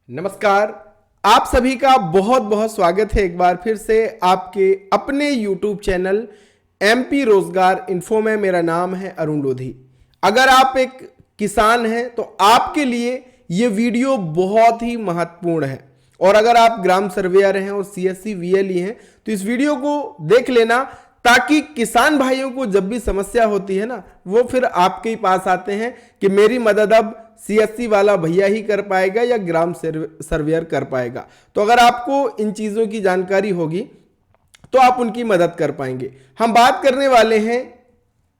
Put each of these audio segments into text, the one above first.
नमस्कार। आप सभी का बहुत बहुत स्वागत है एक बार फिर से आपके अपने YouTube चैनल MP रोजगार इन्फो में। मेरा नाम है अरुण लोधी। अगर आप एक किसान हैं तो आपके लिए ये वीडियो बहुत ही महत्वपूर्ण है, और अगर आप ग्राम सर्वेयर हैं और CSC VLE हैं तो इस वीडियो को देख लेना, ताकि किसान भाइयों को जब भी समस्या होती है ना, वो फिर आपके ही पास आते हैं कि मेरी मदद अब CSC वाला भैया ही कर पाएगा या ग्राम सर्वेयर कर पाएगा। तो अगर आपको इन चीज़ों की जानकारी होगी तो आप उनकी मदद कर पाएंगे। हम बात करने वाले हैं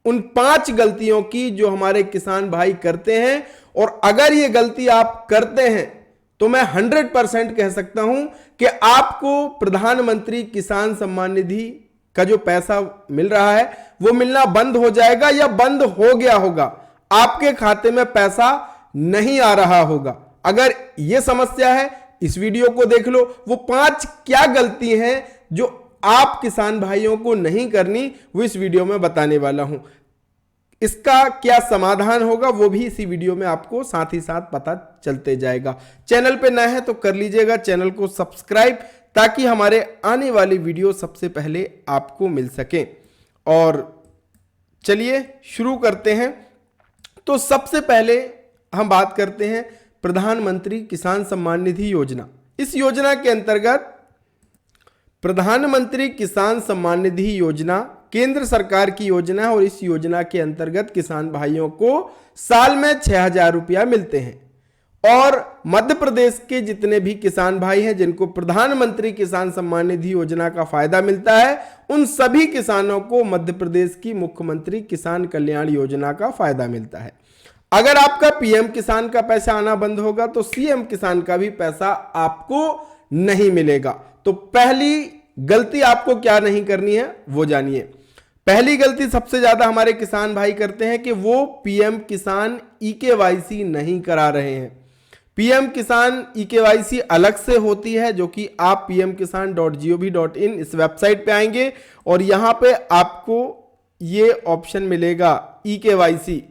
उन 5 गलतियों की जो हमारे किसान भाई करते हैं, और अगर ये गलती आप करते हैं तो मैं 100% कह सकता हूं कि आपको प्रधानमंत्री किसान सम्मान निधि का जो पैसा मिल रहा है वो मिलना बंद हो जाएगा या बंद हो गया होगा। आपके खाते में पैसा नहीं आ रहा होगा। अगर यह समस्या है, इस वीडियो को देख लो। वो 5 क्या गलती हैं जो आप किसान भाइयों को नहीं करनी, वो इस वीडियो में बताने वाला हूं। इसका क्या समाधान होगा वो भी इसी वीडियो में आपको साथ ही साथ पता चलते जाएगा। चैनल पे नए हैं तो कर लीजिएगा चैनल को सब्सक्राइब, ताकि हमारे आने वाली वीडियो सबसे पहले आपको मिल सके। और चलिए शुरू करते हैं। तो सबसे पहले हम बात करते हैं प्रधानमंत्री किसान सम्मान निधि योजना। इस योजना के अंतर्गत प्रधानमंत्री किसान सम्मान निधि योजना केंद्र सरकार की योजना है, और इस योजना के अंतर्गत किसान भाइयों को साल में 6,000 रुपया मिलते हैं। और मध्य प्रदेश के जितने भी किसान भाई हैं जिनको प्रधानमंत्री किसान सम्मान निधि योजना का फायदा मिलता है, उन सभी किसानों को मध्य प्रदेश की मुख्यमंत्री किसान कल्याण योजना का फायदा मिलता है। अगर आपका PM किसान का पैसा आना बंद होगा तो CM किसान का भी पैसा आपको नहीं मिलेगा। तो पहली गलती आपको क्या नहीं करनी है वो जानिए। पहली गलती सबसे ज्यादा हमारे किसान भाई करते हैं कि वो PM किसान eKYC नहीं करा रहे हैं। PM किसान eKYC अलग से होती है, जो कि आप pmkisan.gov.in इस वेबसाइट पे आएंगे और यहां पे आपको ये ऑप्शन मिलेगा eKYC।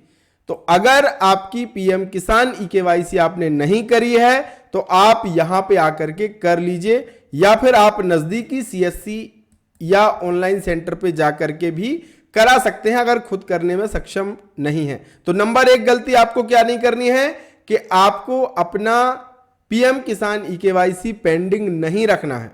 तो अगर आपकी PM किसान eKYC आपने नहीं करी है तो आप यहां पे आकर के कर लीजिए, या फिर आप नजदीकी CSC या ऑनलाइन सेंटर पे जाकर के भी करा सकते हैं अगर खुद करने में सक्षम नहीं है। तो नंबर 1 गलती आपको क्या नहीं करनी है कि आपको अपना PM किसान eKYC पेंडिंग नहीं रखना है।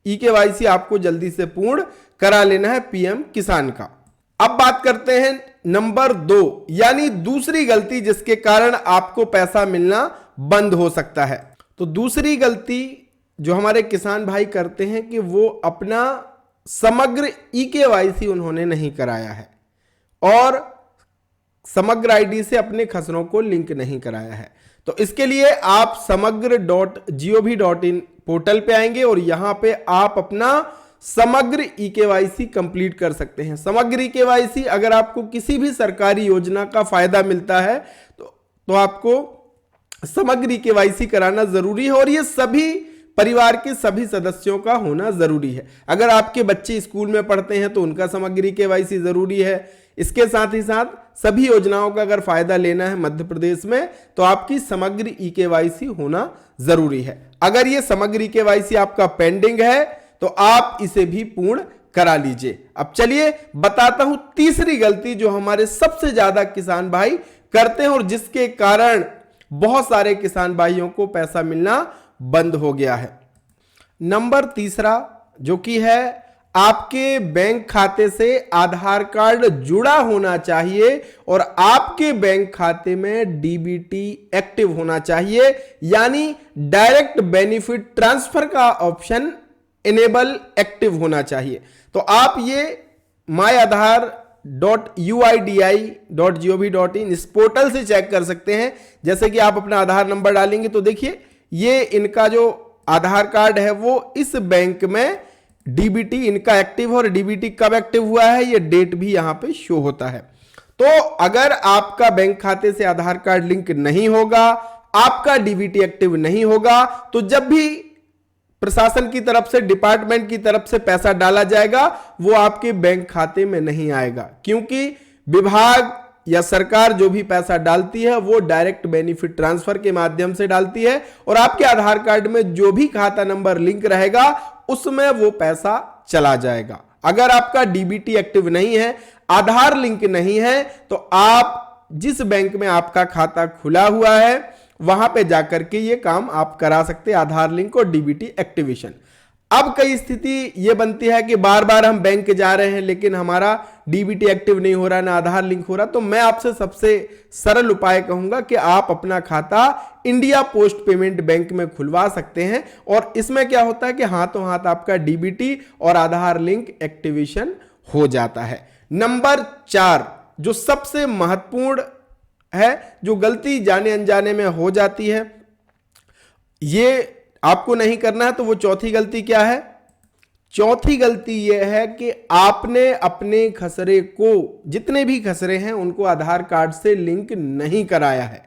eKYC आपको जल्दी से पूर्ण करा लेना है PM किसान का। अब बात करते हैं नंबर 2, यानी दूसरी गलती जिसके कारण आपको पैसा मिलना बंद हो सकता है। तो दूसरी गलती जो हमारे किसान भाई करते हैं कि वो अपना समग्र eKYC उन्होंने नहीं कराया है, और समग्र ID से अपने खसरों को लिंक नहीं कराया है। तो इसके लिए आप samagr.gov.in पोर्टल पे आएंगे और यहां पे आप अपना समग्र eKYC कंप्लीट कर सकते हैं। समग्र eKYC अगर आपको किसी भी सरकारी योजना का फायदा मिलता है तो आपको समग्र eKYC कराना जरूरी है, और ये सभी परिवार के सभी सदस्यों का होना जरूरी है। अगर आपके बच्चे स्कूल में पढ़ते हैं तो उनका समग्र eKYC जरूरी है। इसके साथ ही साथ सभी योजनाओं का अगर फायदा लेना है मध्य प्रदेश में तो आपकी समग्र eKYC होना जरूरी है। अगर ये समग्र eKYC आपका पेंडिंग है तो आप इसे भी पूर्ण करा लीजिए। अब चलिए बताता हूं तीसरी गलती जो हमारे सबसे ज्यादा किसान भाई करते हैं और जिसके कारण बहुत सारे किसान भाइयों को पैसा मिलना बंद हो गया है। नंबर 3 जो कि है, आपके बैंक खाते से आधार कार्ड जुड़ा होना चाहिए और आपके बैंक खाते में DBT एक्टिव होना चाहिए, यानी डायरेक्ट बेनिफिट ट्रांसफर का ऑप्शन इनेबल एक्टिव होना चाहिए। तो आप ये myAadhar.uidi.gov.in इस पोर्टल से चेक कर सकते हैं। जैसे कि आप अपना आधार नंबर डालेंगे तो देखिए ये इनका जो आधार कार्ड है वो इस बैंक में DBT इनका एक्टिव, और DBT कब एक्टिव हुआ है ये डेट भी यहां पे शो होता है। तो अगर आपका बैंक खाते से आधार कार्ड लिंक नहीं होगा, आपका DBT एक्टिव नहीं होगा, तो जब भी प्रशासन की तरफ से, डिपार्टमेंट की तरफ से पैसा डाला जाएगा वो आपके बैंक खाते में नहीं आएगा, क्योंकि विभाग या सरकार जो भी पैसा डालती है वो डायरेक्ट बेनिफिट ट्रांसफर के माध्यम से डालती है और आपके आधार कार्ड में जो भी खाता नंबर लिंक रहेगा उसमें वो पैसा चला जाएगा। अगर आपका डीबीटी एक्टिव नहीं है, आधार लिंक नहीं है, तो आप जिस बैंक में आपका खाता खुला हुआ है वहां पे जाकर के ये काम आप करा सकते हैं, आधार लिंक और डीबीटी एक्टिवेशन। अब कई स्थिति ये बनती है कि बार बार हम बैंक जा रहे हैं लेकिन हमारा डीबीटी एक्टिव नहीं हो रहा, ना आधार लिंक हो रहा, तो मैं आपसे सबसे सरल उपाय कहूंगा कि आप अपना खाता इंडिया पोस्ट पेमेंट बैंक में खुलवा सकते हैं और इसमें क्या होता है कि हाथों हाथ आपका डीबीटी और आधार लिंक एक्टिवेशन हो जाता है। नंबर 4 जो सबसे महत्वपूर्ण है, जो गलती जाने अनजाने में हो जाती है, ये आपको नहीं करना है, तो वो चौथी गलती क्या है? चौथी गलती यह है कि आपने अपने खसरे को, जितने भी खसरे हैं उनको आधार कार्ड से लिंक नहीं कराया है।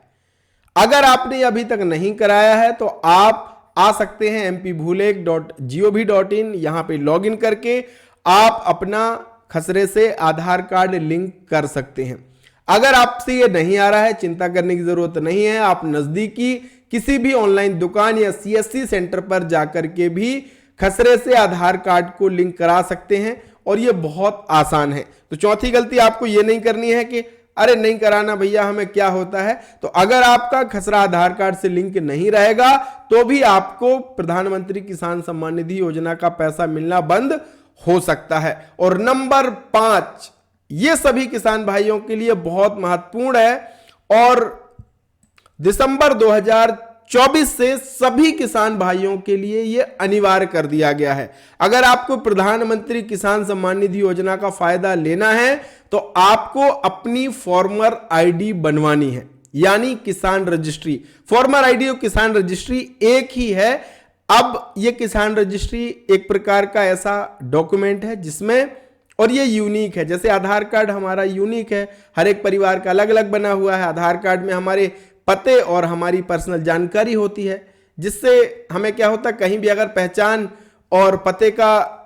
अगर आपने अभी तक नहीं कराया है तो आप आ सकते हैं mpbhulek.gov.in, यहां पे लॉगिन करके आप अपना खसरे से आधार कार्ड लिंक कर सकते हैं। अगर आपसे ये नहीं आ रहा है, चिंता करने की जरूरत नहीं है, आप नजदीकी किसी भी ऑनलाइन दुकान या सीएससी सेंटर पर जाकर के भी खसरे से आधार कार्ड को लिंक करा सकते हैं और ये बहुत आसान है। तो चौथी गलती आपको ये नहीं करनी है कि अरे नहीं कराना भैया, हमें क्या होता है। तो अगर आपका खसरा आधार कार्ड से लिंक नहीं रहेगा तो भी आपको प्रधानमंत्री किसान सम्मान निधि योजना का पैसा मिलना बंद हो सकता है। और नंबर 5, ये सभी किसान भाइयों के लिए बहुत महत्वपूर्ण है और दिसंबर 2024 से सभी किसान भाइयों के लिए यह अनिवार्य कर दिया गया है। अगर आपको प्रधानमंत्री किसान सम्मान निधि योजना का फायदा लेना है तो आपको अपनी फॉर्मर आईडी बनवानी है, यानी किसान रजिस्ट्री। फॉर्मर आईडी और किसान रजिस्ट्री एक ही है। अब यह किसान रजिस्ट्री एक प्रकार का ऐसा डॉक्यूमेंट है जिसमें, और ये यूनिक है, जैसे आधार कार्ड हमारा यूनिक है, हर एक परिवार का अलग अलग बना हुआ है। आधार कार्ड में हमारे पते और हमारी पर्सनल जानकारी होती है, जिससे हमें क्या होता है, कहीं भी अगर पहचान और पते का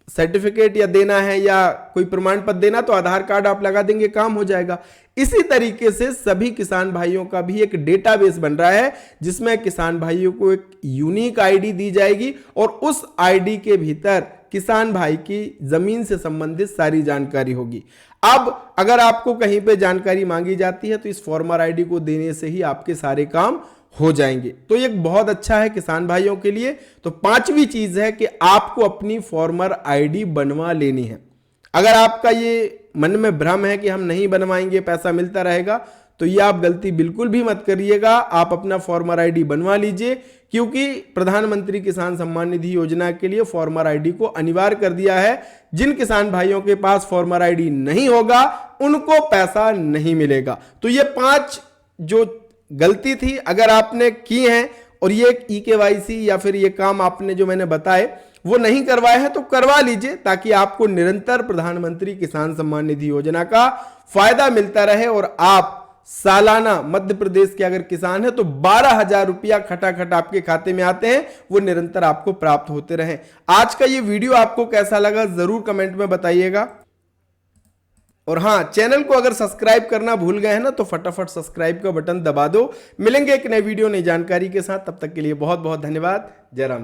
सर्टिफिकेट या देना है या कोई प्रमाण पत्र देना तो आधार कार्ड आप लगा देंगे, काम हो जाएगा। इसी तरीके से सभी किसान भाइयों का भी एक डेटाबेस बन रहा है जिसमें किसान भाइयों को एक यूनिक आईडी दी जाएगी और उस आईडी के भीतर किसान भाई की जमीन से संबंधित सारी जानकारी होगी। अब अगर आपको कहीं पे जानकारी मांगी जाती है तो इस फॉर्मर आईडी को देने से ही आपके सारे काम हो जाएंगे। तो ये बहुत अच्छा है किसान भाइयों के लिए। तो 5वीं चीज है कि आपको अपनी फॉर्मर आईडी बनवा लेनी है। अगर आपका ये मन में भ्रम है कि हम नहीं बनवाएंगे, पैसा मिलता रहेगा, तो ये आप गलती बिल्कुल भी मत करिएगा। आप अपना फॉर्मर आईडी बनवा लीजिए, क्योंकि प्रधानमंत्री किसान सम्मान निधि योजना के लिए फॉर्मर आईडी को अनिवार्य कर दिया है। जिन किसान भाइयों के पास फॉर्मर आईडी नहीं होगा उनको पैसा नहीं मिलेगा। तो ये 5 जो गलती थी अगर आपने की है और ये eKYC या फिर ये काम आपने जो मैंने बताए वो नहीं करवाए हैं तो करवा लीजिए, ताकि आपको निरंतर प्रधानमंत्री किसान सम्मान निधि योजना का फायदा मिलता रहे और आप सालाना मध्य प्रदेश के अगर किसान है तो 12,000 रुपया खटाखट आपके खाते में आते हैं, वो निरंतर आपको प्राप्त होते रहे। आज का ये वीडियो आपको कैसा लगा जरूर कमेंट में बताइएगा। और हाँ, चैनल को अगर सब्सक्राइब करना भूल गए हैं ना तो फटाफट सब्सक्राइब का बटन दबा दो। मिलेंगे एक नए वीडियो नई जानकारी के साथ, तब तक के लिए बहुत बहुत धन्यवाद। जय राम।